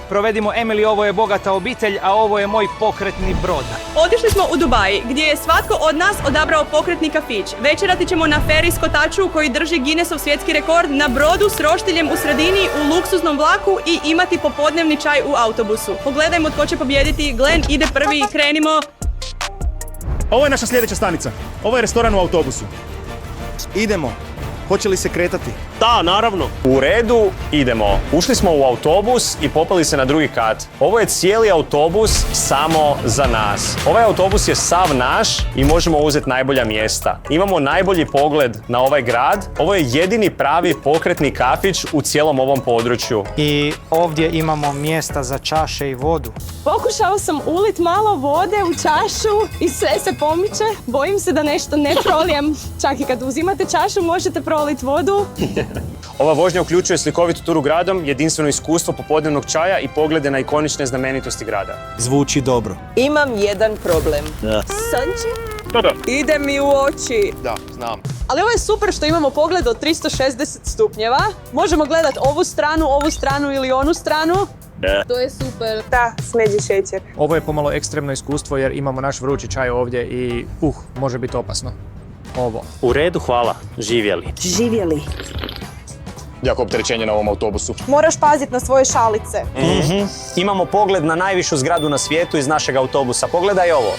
Provedimo Emily, ovo je bogata obitelj, a ovo je moj pokretni brod. Otišli smo u Dubai, gdje je svatko od nas odabrao pokretni kafić. Večerati ćemo na feri s kotaču koji drži Guinnessov svjetski rekord na brodu s roštiljem u sredini u luksuznom vlaku i imati popodnevni čaj u autobusu. Pogledajmo tko će pobijediti. Glenn ide prvi, krenimo. Ovo je naša sljedeća stanica. Ovo je restoran u autobusu. Idemo. Hoće li se kretati? Da, naravno. U redu, idemo. Ušli smo u autobus i popeli se na drugi kat. Ovo je cijeli autobus samo za nas. Ovaj autobus je sav naš i možemo uzeti najbolja mjesta. Imamo najbolji pogled na ovaj grad. Ovo je jedini pravi pokretni kafić u cijelom ovom području. I ovdje imamo mjesta za čaše i vodu. Pokušao sam ulit malo vode u čašu i sve se pomiče. Bojim se da nešto ne prolijem. Čak i kad uzimate čašu možete proliti vodu. Ova vožnja uključuje slikovitu turu gradom, jedinstveno iskustvo popodnevnog čaja i poglede na ikonične znamenitosti grada. Zvuči dobro. Imam jedan problem. Sunce? Ide mi u oči. Da, znam. Ali ovo je super što imamo pogled od 360 stupnjeva. Možemo gledati ovu stranu ili onu stranu. To je super. Da, smeđi šećer. Ovo je pomalo ekstremno iskustvo jer imamo naš vrući čaj ovdje i može biti opasno. Ovo. U redu, hvala. Živjeli. Živjeli. Jako opterećenje na ovom autobusu. Moraš paziti na svoje šalice. Imamo pogled na najvišu zgradu na svijetu iz našeg autobusa. Pogledaj ovo.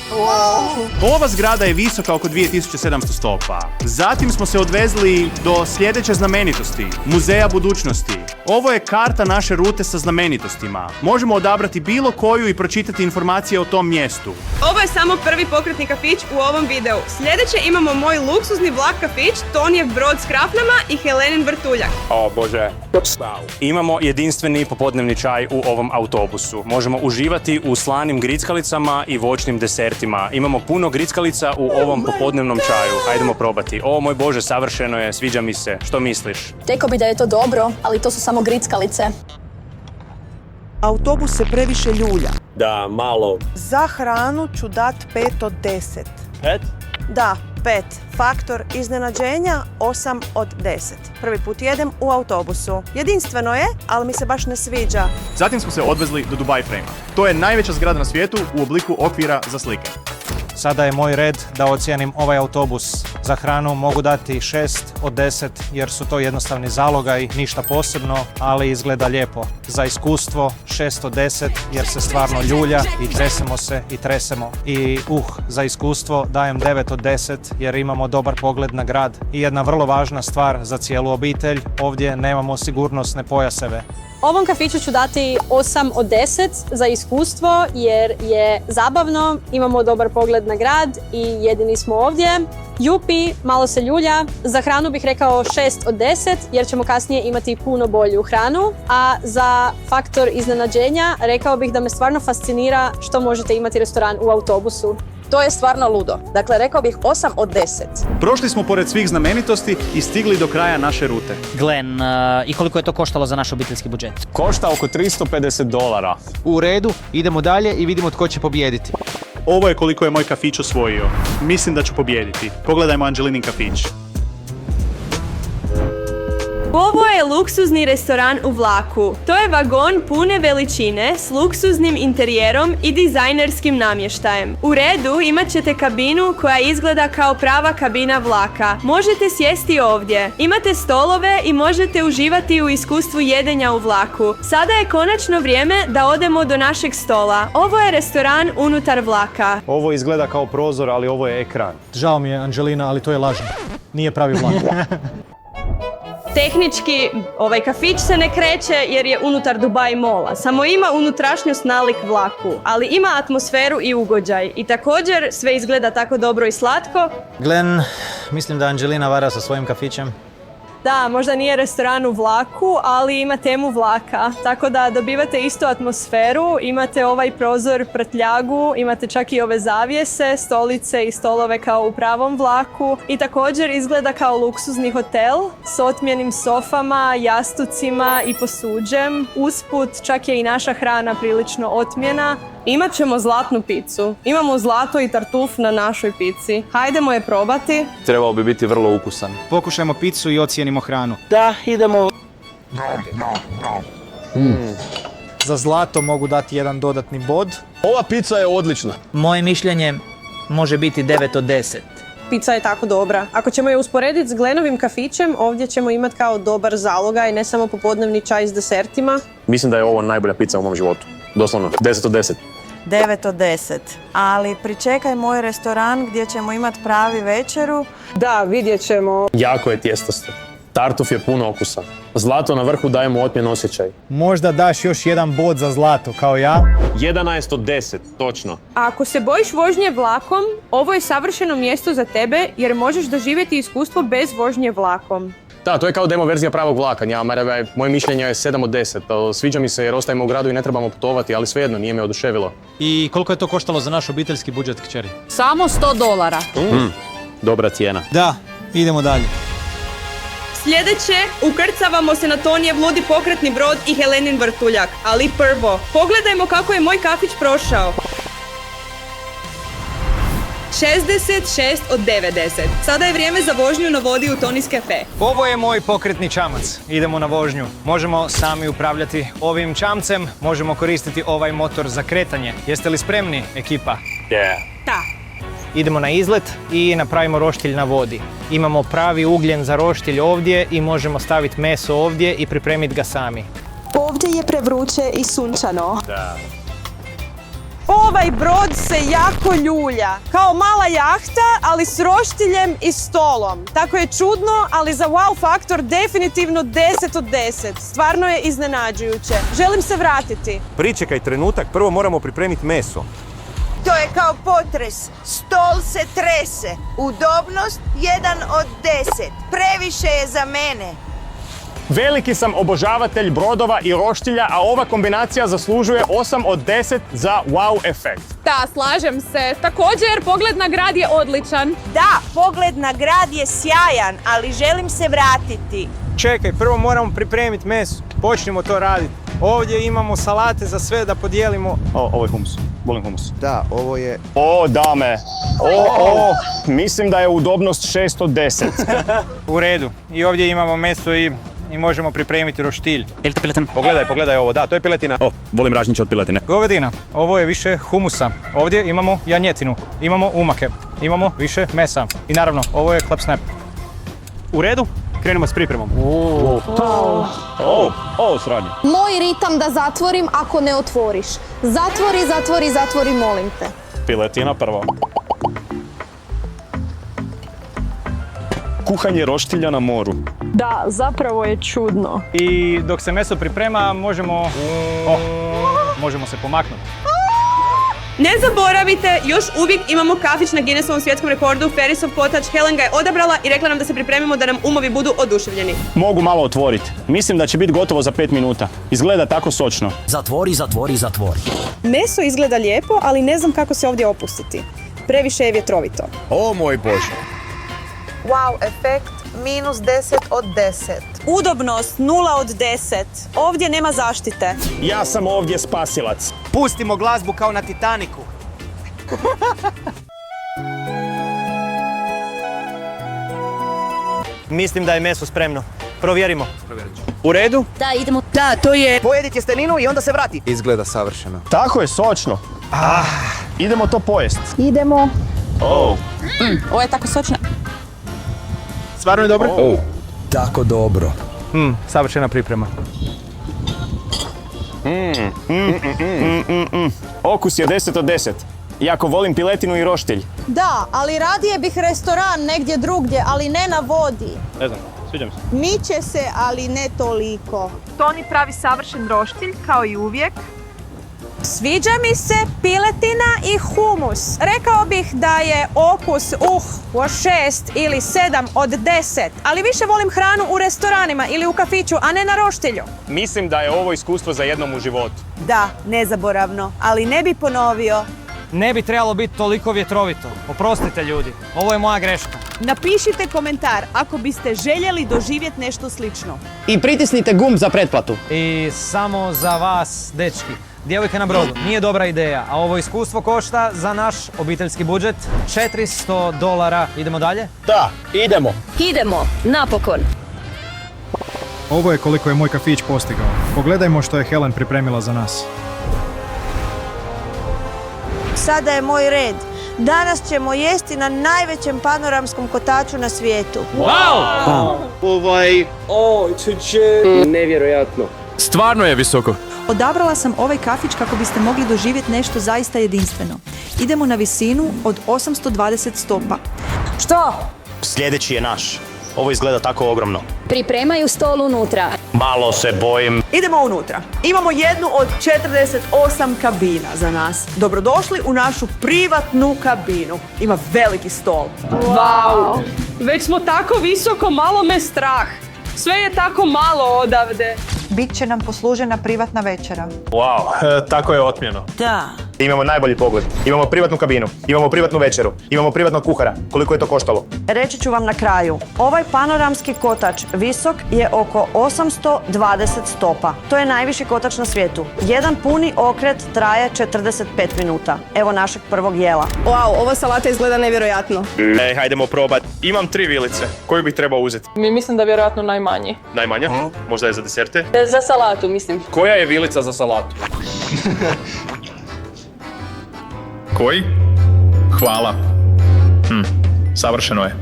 Ova zgrada je visoka oko 2700 stopa. Zatim smo se odvezli do sljedeće znamenitosti, Muzeja budućnosti. Ovo je karta naše rute sa znamenitostima. Možemo odabrati bilo koju i pročitati informacije o tom mjestu. Ovo je samo prvi pokretni kafić u ovom videu. Sljedeće imamo moj luksuzni vlak kafić, Tonijev brod s krafnama i Helenin vrtuljak. O Bože. Imamo jedinstveni popodnevni čaj u ovom autobusu. Možemo uživati u slanim grickalicama i voćnim desertima. Imamo puno grickalica u ovom popodnevnom čaju. Hajdemo probati. O moj Bože, savršeno je, sviđa mi se. Što misliš? Rekao bi da je to dobro, ali to su samo grickalice. Autobus se previše ljulja. Da, malo. Za hranu ću dat 5 od 10. 5? Da, 5. Faktor iznenađenja 8 od 10. Prvi put jedem u autobusu. Jedinstveno je, ali mi se baš ne sviđa. Zatim smo se odvezli do Dubai Frame-a. To je najveća zgrada na svijetu u obliku okvira za slike. Sada je moj red da ocijenim ovaj autobus. Za hranu mogu dati 6 od 10 jer su to jednostavni zalogaj, ništa posebno, ali izgleda lijepo. Za iskustvo 6 od 10 jer se stvarno ljulja i tresemo se i tresemo. I za iskustvo dajem 9 od 10 jer imamo dobar pogled na grad. I jedna vrlo važna stvar za cijelu obitelj, ovdje nemamo sigurnosne pojaseve. Ovom kafiću ću dati 8 od 10 za iskustvo jer je zabavno, imamo dobar pogled na grad i jedini smo ovdje. Jupi, malo se ljulja. Za hranu bih rekao 6 od 10 jer ćemo kasnije imati puno bolju hranu. A za faktor iznenađenja rekao bih da me stvarno fascinira što možete imati restoran u autobusu. To je stvarno ludo. Dakle, rekao bih 8 od 10. Prošli smo pored svih znamenitosti i stigli do kraja naše rute. Glenn, i koliko je to koštalo za naš obiteljski budžet? Košta oko $350. U redu, idemo dalje i vidimo tko će pobijediti. Ovo je koliko je moj kafić osvojio. Mislim da ću pobijediti. Pogledajmo Angelinin kafić. Ovo je luksuzni restoran u vlaku. To je vagon pune veličine s luksuznim interijerom i dizajnerskim namještajem. U redu imat ćete kabinu koja izgleda kao prava kabina vlaka. Možete sjesti ovdje. Imate stolove i možete uživati u iskustvu jedenja u vlaku. Sada je konačno vrijeme da odemo do našeg stola. Ovo je restoran unutar vlaka. Ovo izgleda kao prozor, ali ovo je ekran. Žao mi je, Angelina, ali to je lažno. Nije pravi vlak. Tehnički, ovaj kafić se ne kreće jer je unutar Dubai Malla. Samo ima unutrašnjost nalik vlaku, ali ima atmosferu i ugođaj. I također sve izgleda tako dobro i slatko. Glenn, mislim da Angelina vara sa svojim kafićem. Da, možda nije restoran u vlaku, ali ima temu vlaka. Tako da dobivate istu atmosferu, imate ovaj prozor prtljagu, imate čak i ove zavjese, stolice i stolove kao u pravom vlaku. I također izgleda kao luksuzni hotel s otmjenim sofama, jastucima i posuđem. Usput čak je i naša hrana prilično otmjena. Imat ćemo zlatnu picu. Imamo zlato i tartuf na našoj pici. Hajdemo je probati. Trebao bi biti vrlo ukusan. Pokušajmo picu i ocijenimo hranu. Da, idemo. Za zlato mogu dati jedan dodatni bod. Ova pizza je odlična. Moje mišljenje može biti 9 od 10. Pizza je tako dobra. Ako ćemo je usporediti s Glenovim kafićem, ovdje ćemo imati kao dobar zalogaj, ne samo popodnevni čaj s desertima. Mislim da je ovo najbolja pizza u mom životu. Doslovno, 10 od 10. 9 od 10. Ali pričekaj moj restoran gdje ćemo imati pravi večeru. Da, vidjet ćemo. Jako je tijestosto. Tartuf je puno okusa. Zlato na vrhu daje mu otmjen osjećaj. Možda daš još jedan bod za zlato, kao ja. 11 od 10, točno. A ako se bojiš vožnje vlakom, ovo je savršeno mjesto za tebe jer možeš doživjeti iskustvo bez vožnje vlakom. Da, to je kao demo verzija pravog vlaka. Moje mišljenje je 7 od 10. Sviđa mi se jer ostajemo u gradu i ne trebamo putovati, ali svejedno nije me oduševilo. I koliko je to koštalo za naš obiteljski budžet, kćeri? Samo $100. Dobra cijena. Da, idemo dalje. Sljedeće, ukrcavamo se na Tonijev ludi pokretni brod i Helenin vrtuljak. Ali prvo, pogledajmo kako je moj kafić prošao. 66 od 90. Sada je vrijeme za vožnju na vodi u Tony's Cafe. Ovo je moj pokretni čamac. Idemo na vožnju. Možemo sami upravljati ovim čamcem, možemo koristiti ovaj motor za kretanje. Jeste li spremni, ekipa? Da. Idemo na izlet i napravimo roštilj na vodi. Imamo pravi ugljen za roštilj ovdje i možemo staviti meso ovdje i pripremiti ga sami. Ovdje je prevruće i sunčano. Da. Ovaj brod se jako ljulja. Kao mala jahta, ali s roštiljem i stolom. Tako je čudno, ali za wow faktor definitivno 10 od 10. Stvarno je iznenađujuće. Želim se vratiti. Pričekaj trenutak, prvo moramo pripremiti meso. To je kao potres. Stol se trese. Udobnost 1 od 10. Previše je za mene. Veliki sam obožavatelj brodova i roštilja, a ova kombinacija zaslužuje 8 od 10 za wow efekt. Da, slažem se. Također, pogled na grad je odličan. Da, pogled na grad je sjajan, ali želim se vratiti. Čekaj, prvo moramo pripremiti meso. Počnimo to raditi. Ovdje imamo salate za sve da podijelimo. Ovo je humus. Volim humus. Da, ovo je... O, dame. Mislim da je udobnost 6 od 10. U redu. I ovdje imamo meso i možemo pripremiti roštilj. Je li to piletina? Pogledaj ovo, da, to je piletina. Volim ražnjiće od piletine. Govedina. Ovo je više humusa. Ovdje imamo janjetinu. Imamo umake. Imamo više mesa. I naravno, ovo je club snap. U redu? Krenemo s pripremom. Sradnje. Moj ritam da zatvorim ako ne otvoriš. Zatvori, molim te. Piletina prvo. Kuhanje roštilja na moru. Da, zapravo je čudno. I dok se meso priprema, možemo se pomaknuti. Ne zaboravite, još uvijek imamo kafić na Guinnessovom svjetskom rekordu. Ferrisov kotač, Helen ga je odabrala i rekla nam da se pripremimo da nam umovi budu oduševljeni. Mogu malo otvoriti. Mislim da će biti gotovo za 5 minuta. Izgleda tako sočno. Zatvori. Meso izgleda lijepo, ali ne znam kako se ovdje opustiti. Previše je vjetrovito. O moj Bože. Wow efekt -10 od 10. Udobnost 0 od 10. Ovdje nema zaštite. Ja sam ovdje spasilac. Pustimo glazbu kao na Titaniku. Mislim da je meso spremno. Provjerimo. U redu? Da, idemo. Da, to je... Pojedi tjesteninu i onda se vrati. Izgleda savršeno. Tako je, sočno. Idemo to pojest. Idemo. Ovo je tako sočno. Stvarno je dobro? Tako dobro. Savršena priprema. Okus je 10 od 10. Jako volim piletinu i roštilj. Da, ali radije bih restoran negdje drugdje, ali ne na vodi. Ne znam, sviđa mi se. Miče se, ali ne toliko. Toni pravi savršen roštilj, kao i uvijek. Sviđa mi se piletina i humus. Rekao bih da je okus 6 ili 7 od 10, ali više volim hranu u restoranima ili u kafiću, a ne na roštilju. Mislim da je ovo iskustvo za jednom u životu. Da, nezaboravno, ali ne bi ponovio. Ne bi trebalo biti toliko vjetrovito. Oprostite ljudi, ovo je moja greška. Napišite komentar ako biste željeli doživjeti nešto slično. I pritisnite gumb za pretplatu. I samo za vas, dečki. Djevojke na brodu, nije dobra ideja, a ovo iskustvo košta za naš obiteljski budžet $400. Idemo dalje? Da, idemo. Idemo, napokon. Ovo je koliko je moj kafić postigao. Pogledajmo što je Helen pripremila za nas. Sada je moj red. Danas ćemo jesti na najvećem panoramskom kotaču na svijetu. Nevjerojatno. Stvarno je visoko. Odabrala sam ovaj kafić kako biste mogli doživjeti nešto zaista jedinstveno. Idemo na visinu od 820 stopa. Što? Sljedeći je naš. Ovo izgleda tako ogromno. Pripremaju stol unutra. Malo se bojim. Idemo unutra. Imamo jednu od 48 kabina za nas. Dobrodošli u našu privatnu kabinu. Ima veliki stol. Wow! Već smo tako visoko, malo me strah. Sve je tako malo odavde. Bit će nam poslužena privatna večera. Wow, tako je otmjeno. Da. Imamo najbolji pogled, imamo privatnu kabinu, imamo privatnu večeru, imamo privatnog kuhara. Koliko je to koštalo? Reći ću vam na kraju. Ovaj panoramski kotač visok je oko 820 stopa. To je najviši kotač na svijetu. Jedan puni okret traje 45 minuta. Evo našeg prvog jela. Wow, ova salata izgleda nevjerojatno. Hajdemo probat. Imam 3 vilice. Koju bih trebao uzeti? Mislim da vjerojatno najmanji. Najmanja? Možda je za deserte? Za salatu, mislim. Koja je vilica za salatu? Koji? Hvala. Savršeno je.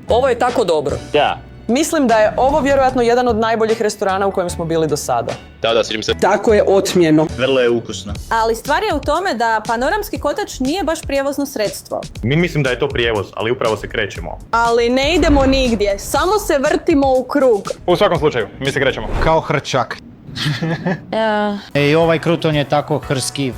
Ovo je tako dobro. Da. Mislim da je ovo vjerojatno jedan od najboljih restorana u kojem smo bili do sada. Da, sjećam se. Tako je otmjeno. Vrlo je ukusna. Ali stvar je u tome da panoramski kotač nije baš prijevozno sredstvo. Mi mislim da je to prijevoz, ali upravo se krećemo. Ali ne idemo nigdje, samo se vrtimo u krug. U svakom slučaju, mi se krećemo. Kao hrčak. I ovaj kruton je tako hrskiv.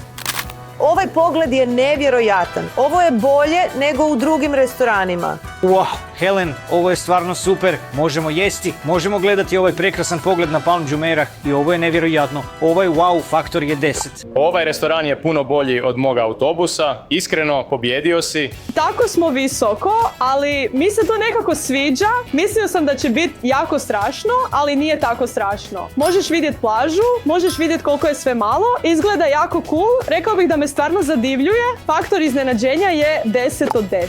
Ovaj pogled je nevjerojatan. Ovo je bolje nego u drugim restoranima. Wow, Helen, ovo je stvarno super. Možemo jesti, možemo gledati ovaj prekrasan pogled na Palm Jumeirah i ovo je nevjerojatno. Ovaj wow faktor je 10. Ovaj restoran je puno bolji od moga autobusa. Iskreno, pobjedio si. Tako smo visoko, ali mi se to nekako sviđa. Mislio sam da će biti jako strašno, ali nije tako strašno. Možeš vidjeti plažu, možeš vidjeti koliko je sve malo, izgleda jako cool. Rekao bih da me stvarno zadivljuje. Faktor iznenađenja je 10 od 10.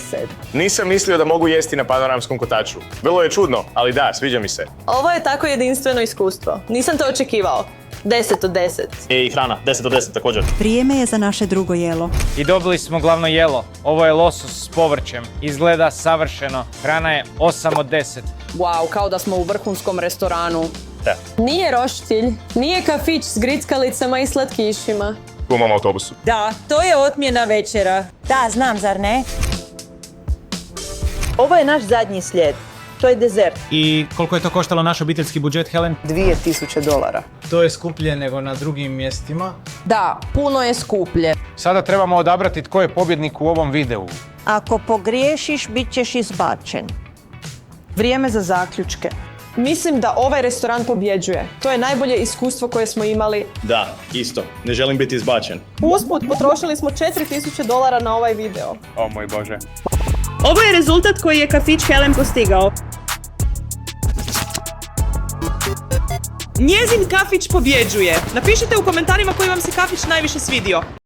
Nisam mislio da mogu jesti na panoramskom kotaču. Bilo je čudno, ali da, sviđa mi se. Ovo je tako jedinstveno iskustvo. Nisam to očekivao. 10 od 10. I hrana, 10 od 10 također. Vrijeme je za naše drugo jelo. I dobili smo glavno jelo. Ovo je losos s povrćem. Izgleda savršeno. Hrana je 8 od 10. Wow, kao da smo u vrhunskom restoranu. Nije roštilj, nije kafić s grickalicama i slatkišima. U mom autobusu. Da, to je otmjena večera. Da, znam, zar ne? Ovo je naš zadnji slijed. To je dezert. I koliko je to koštalo naš obiteljski budžet, Helen? $2000. To je skuplje nego na drugim mjestima. Da, puno je skuplje. Sada trebamo odabrati tko je pobjednik u ovom videu. Ako pogriješiš, bit ćeš izbačen. Vrijeme za zaključke. Mislim da ovaj restoran pobjeđuje. To je najbolje iskustvo koje smo imali. Da, isto. Ne želim biti izbačen. Usput potrošili smo $4000 na ovaj video. O moj Bože. Ovo je rezultat koji je kafić Helen postigao. Njezin kafić pobjeđuje. Napišite u komentarima koji vam se kafić najviše svidio.